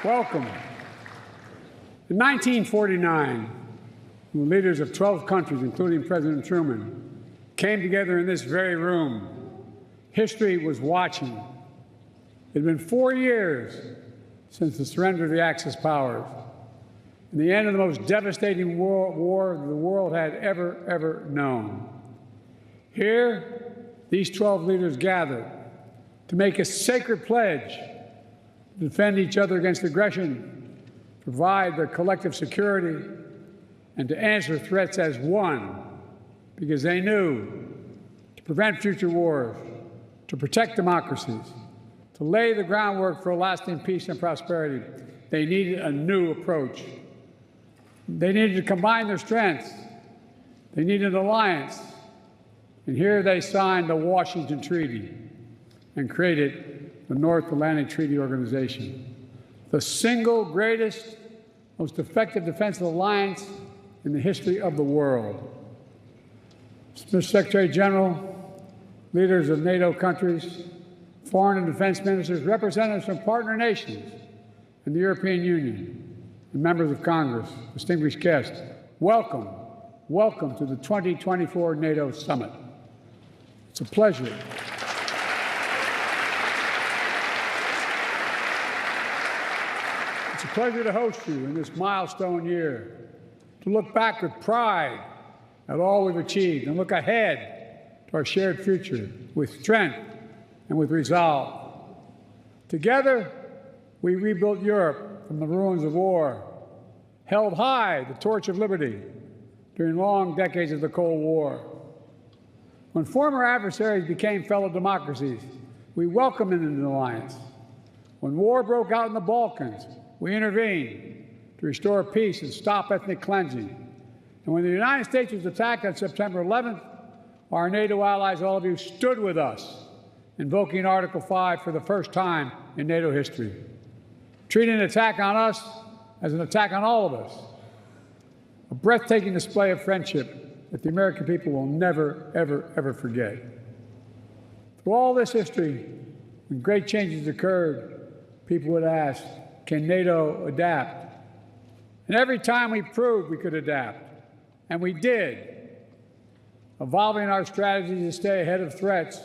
Welcome. In 1949, the leaders of 12 countries, including President Truman, came together in this very room. History was watching. It had been 4 years since the surrender of the Axis powers and the end of the most devastating war the world had ever known. Here, these 12 leaders gathered to make a sacred pledge to defend each other against aggression, provide their collective security, and to answer threats as one, because they knew to prevent future wars, to protect democracies, to lay the groundwork for lasting peace and prosperity, they needed a new approach. They needed to combine their strengths. They needed an alliance. And here they signed the Washington Treaty and created the North Atlantic Treaty Organization, the single greatest, most effective defensive alliance in the history of the world. Mr. Secretary General, leaders of NATO countries, foreign and defense ministers, representatives from partner nations and the European Union, and members of Congress, distinguished guests, welcome, welcome to the 2024 NATO Summit. It's a pleasure. It's a pleasure to host you in this milestone year, to look back with pride at all we've achieved and look ahead to our shared future with strength and with resolve. Together, we rebuilt Europe from the ruins of war, held high the torch of liberty during long decades of the Cold War. When former adversaries became fellow democracies, we welcomed them into the alliance. When war broke out in the Balkans, we intervened to restore peace and stop ethnic cleansing. And when the United States was attacked on September 11th, our NATO allies, all of you, stood with us, invoking Article 5 for the first time in NATO history, treating an attack on us as an attack on all of us, a breathtaking display of friendship that the American people will never, ever forget. Through all this history, when great changes occurred, people would ask, can NATO adapt? And every time we proved we could adapt, and we did, evolving our strategies to stay ahead of threats,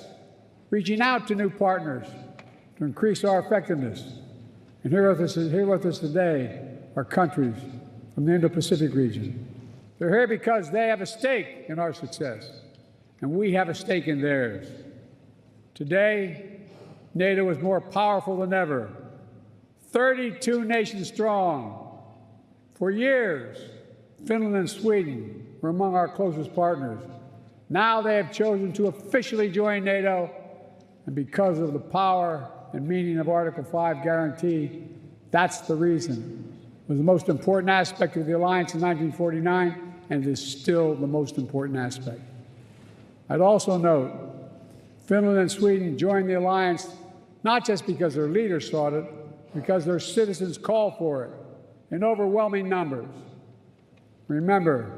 reaching out to new partners to increase our effectiveness. And here with us today are countries from the Indo-Pacific region. They're here because they have a stake in our success, and we have a stake in theirs. Today, NATO is more powerful than ever, 32 nations strong. For years, Finland and Sweden were among our closest partners. Now they have chosen to officially join NATO, and because of the power and meaning of Article 5 guarantee, that's the reason. It was the most important aspect of the alliance in 1949, and it is still the most important aspect. I'd also note, Finland and Sweden joined the alliance not just because their leaders sought it, because their citizens called for it in overwhelming numbers. Remember,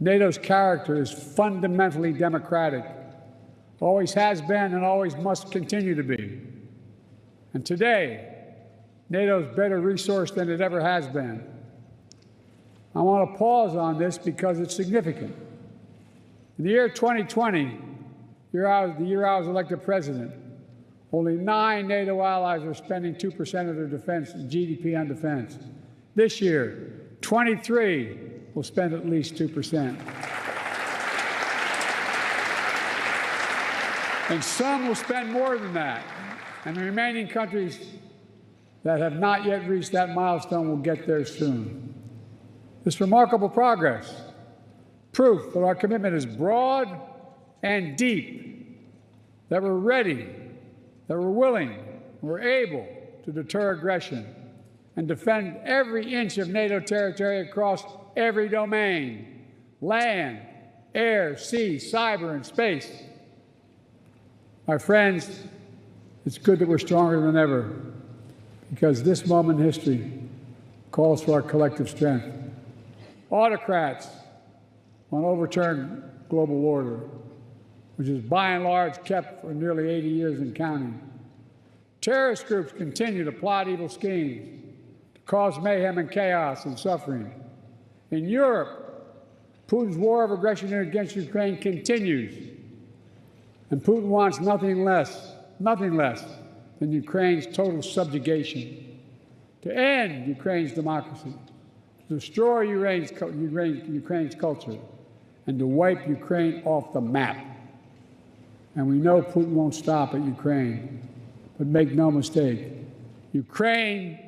NATO's character is fundamentally democratic, always has been and always must continue to be. And today, NATO is better resourced than it ever has been. I want to pause on this because it's significant. In the year 2020, the year I was elected president, only 9 NATO allies were spending 2% of their defense GDP on defense. This year, 23 will spend at least 2%. And some will spend more than that. And the remaining countries that have not yet reached that milestone will get there soon. This remarkable progress, proof that our commitment is broad and deep, that we're ready, that we're willing, we're able to deter aggression and defend every inch of NATO territory across every domain: land, air, sea, cyber, and space. My friends, it's good that we're stronger than ever, because this moment in history calls for our collective strength. Autocrats want to overturn global order, which is by and large kept for nearly 80 years and counting. Terrorist groups continue to plot evil schemes, cause mayhem and chaos and suffering. In Europe, Putin's war of aggression against Ukraine continues, and Putin wants nothing less than Ukraine's total subjugation, to end Ukraine's democracy, to destroy Ukraine's culture, and to wipe Ukraine off the map. And we know Putin won't stop at Ukraine, but make no mistake, Ukraine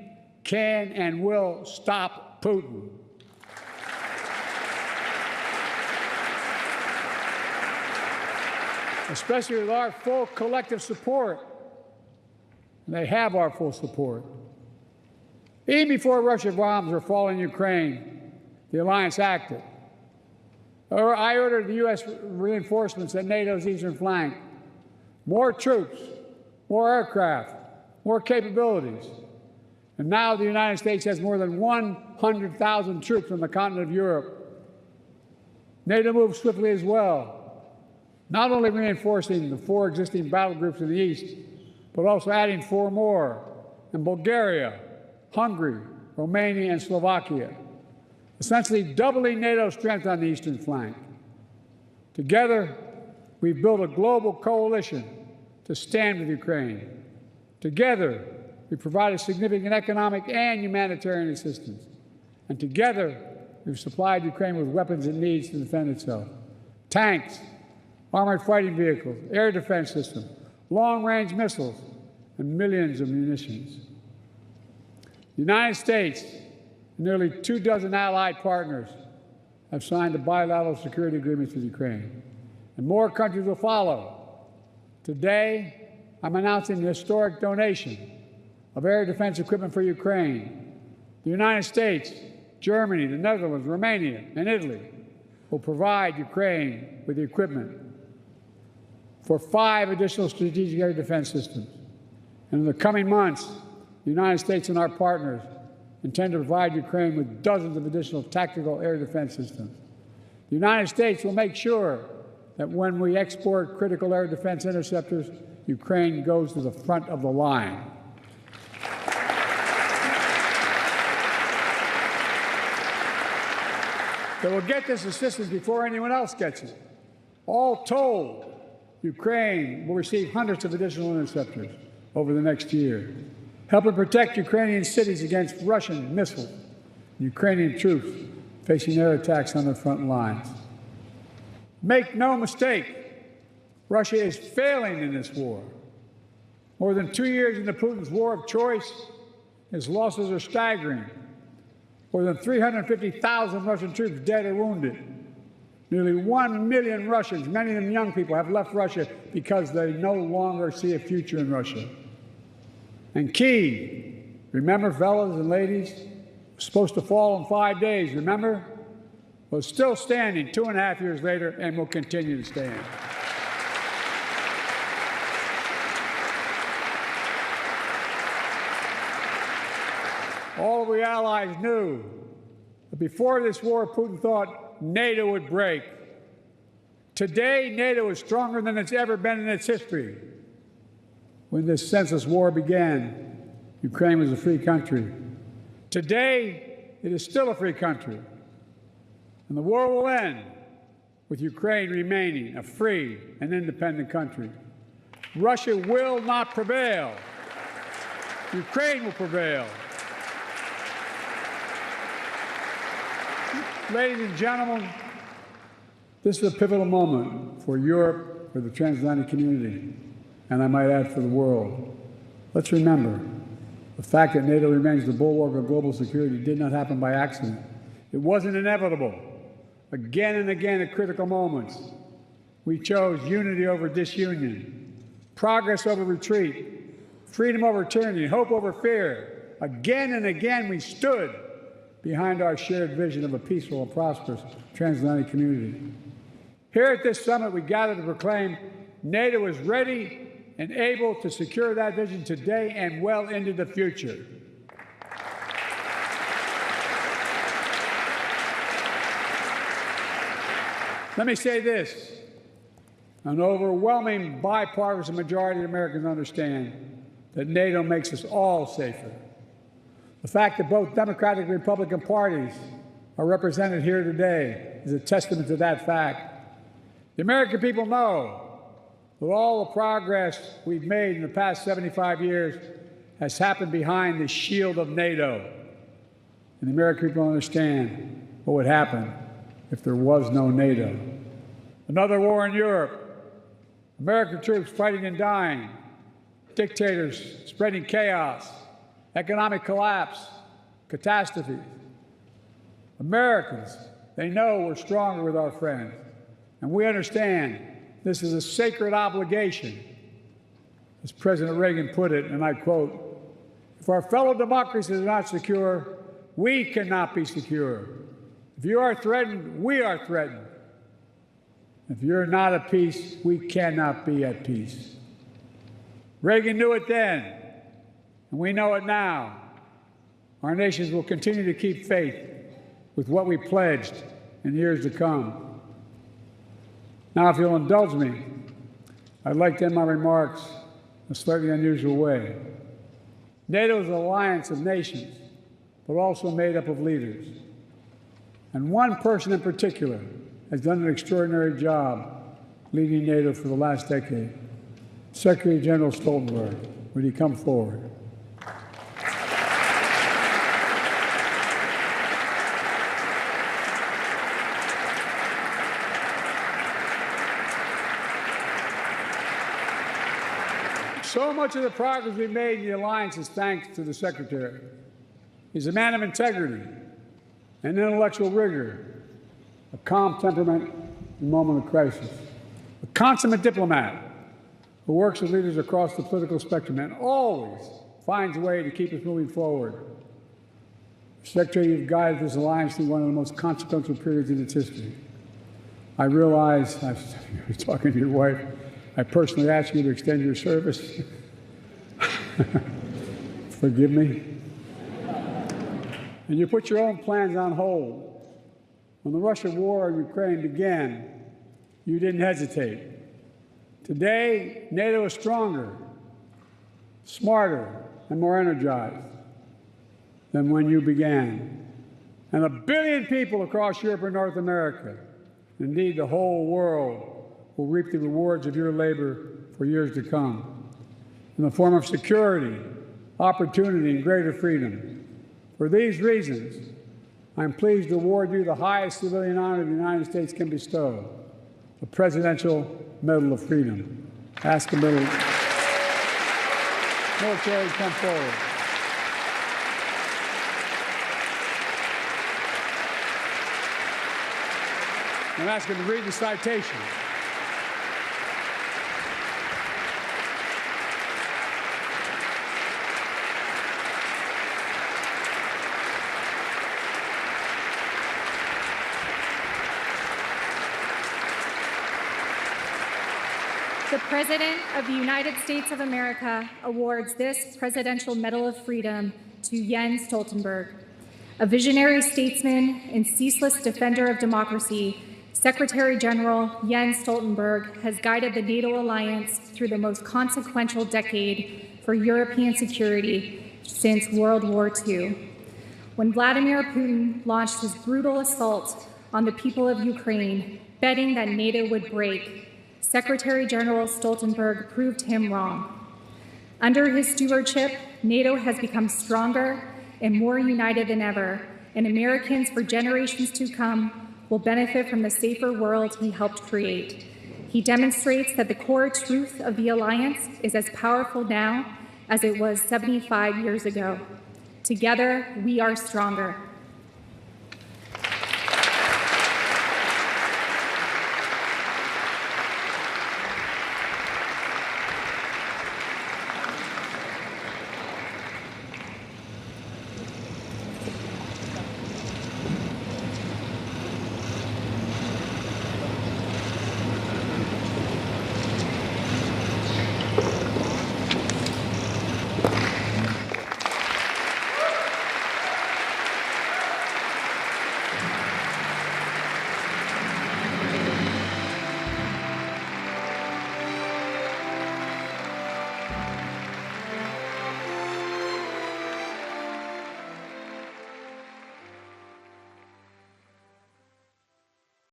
can and will stop Putin. Especially with our full collective support. And they have our full support. Even before Russian bombs were falling in Ukraine, the alliance acted. I ordered the U.S. reinforcements at NATO's eastern flank. More troops, more aircraft, more capabilities. And now the United States has more than 100,000 troops on the continent of Europe. NATO moved swiftly as well, not only reinforcing the 4 existing battle groups in the east, but also adding 4 more in Bulgaria, Hungary, Romania, and Slovakia, essentially doubling NATO's strength on the eastern flank. Together, we've built a global coalition to stand with Ukraine. Together, we provided significant economic and humanitarian assistance. And together, we've supplied Ukraine with weapons it needs to defend itself. Tanks, armored fighting vehicles, air defense systems, long-range missiles, and millions of munitions. The United States and nearly 24 allied partners have signed bilateral security agreements with Ukraine, and more countries will follow. Today, I'm announcing the historic donation of air defense equipment for Ukraine. The United States, Germany, the Netherlands, Romania, and Italy will provide Ukraine with the equipment for 5 additional strategic air defense systems. And in the coming months, the United States and our partners intend to provide Ukraine with dozens of additional tactical air defense systems. The United States will make sure that when we export critical air defense interceptors, Ukraine goes to the front of the line. They will get this assistance before anyone else gets it. All told, Ukraine will receive hundreds of additional interceptors over the next year, helping protect Ukrainian cities against Russian missiles and Ukrainian troops facing air attacks on their front lines. Make no mistake, Russia is failing in this war. More than 2 years into Putin's war of choice, his losses are staggering. More than 350,000 Russian troops dead or wounded. Nearly 1 million Russians, many of them young people, have left Russia because they no longer see a future in Russia. And Kyiv, remember, fellas and ladies, was supposed to fall in 5 days, remember? Was still standing 2.5 years later and will continue to stand. All of the allies knew that before this war, Putin thought NATO would break. Today, NATO is stronger than it's ever been in its history. When this senseless war began, Ukraine was a free country. Today, it is still a free country. And the war will end with Ukraine remaining a free and independent country. Russia will not prevail. Ukraine will prevail. Ladies and gentlemen, this is a pivotal moment for Europe, for the transatlantic community, and I might add for the world. Let's remember, the fact that NATO remains the bulwark of global security did not happen by accident. It wasn't inevitable. Again and again at critical moments, we chose unity over disunion, progress over retreat, freedom over tyranny, hope over fear. Again and again we stood behind our shared vision of a peaceful and prosperous transatlantic community. Here at this summit, we gather to proclaim NATO is ready and able to secure that vision today and well into the future. Let me say this. An overwhelming bipartisan majority of Americans understand that NATO makes us all safer. The fact that both Democratic and Republican parties are represented here today is a testament to that fact. The American people know that all the progress we've made in the past 75 years has happened behind the shield of NATO. And the American people understand what would happen if there was no NATO. Another war in Europe, American troops fighting and dying, dictators spreading chaos, economic collapse, catastrophes. Americans, they know we're stronger with our friends, and we understand this is a sacred obligation. As President Reagan put it, and I quote, "If our fellow democracies are not secure, we cannot be secure. If you are threatened, we are threatened. If you're not at peace, we cannot be at peace." Reagan knew it then, and we know it now. Our nations will continue to keep faith with what we pledged in years to come. Now, if you'll indulge me, I'd like to end my remarks in a slightly unusual way. NATO is an alliance of nations, but also made up of leaders. And one person in particular has done an extraordinary job leading NATO for the last decade. Secretary General Stoltenberg, would he come forward? So much of the progress we've made in the alliance is thanks to the Secretary. He's a man of integrity and intellectual rigor, a calm temperament in a moment of crisis, a consummate diplomat who works with leaders across the political spectrum and always finds a way to keep us moving forward. Secretary, you've guided this alliance through one of the most consequential periods in its history. I realize, I was talking to your wife, I personally asked you to extend your service. Forgive me. And you put your own plans on hold. When the Russian war in Ukraine began, you didn't hesitate. Today, NATO is stronger, smarter, and more energized than when you began. And 1 billion people across Europe and North America, indeed the whole world, will reap the rewards of your labor for years to come in the form of security, opportunity, and greater freedom. For these reasons, I'm pleased to award you the highest civilian honor the United States can bestow, the Presidential Medal of Freedom. Ask the military to come forward. I'm asking to read the citation. The President of the United States of America awards this Presidential Medal of Freedom to Jens Stoltenberg. A visionary statesman and ceaseless defender of democracy, Secretary General Jens Stoltenberg has guided the NATO alliance through the most consequential decade for European security since World War II. When Vladimir Putin launched his brutal assault on the people of Ukraine, betting that NATO would break, Secretary General Stoltenberg proved him wrong. Under his stewardship, NATO has become stronger and more united than ever, and Americans for generations to come will benefit from the safer world he helped create. He demonstrates that the core truth of the alliance is as powerful now as it was 75 years ago. Together, we are stronger.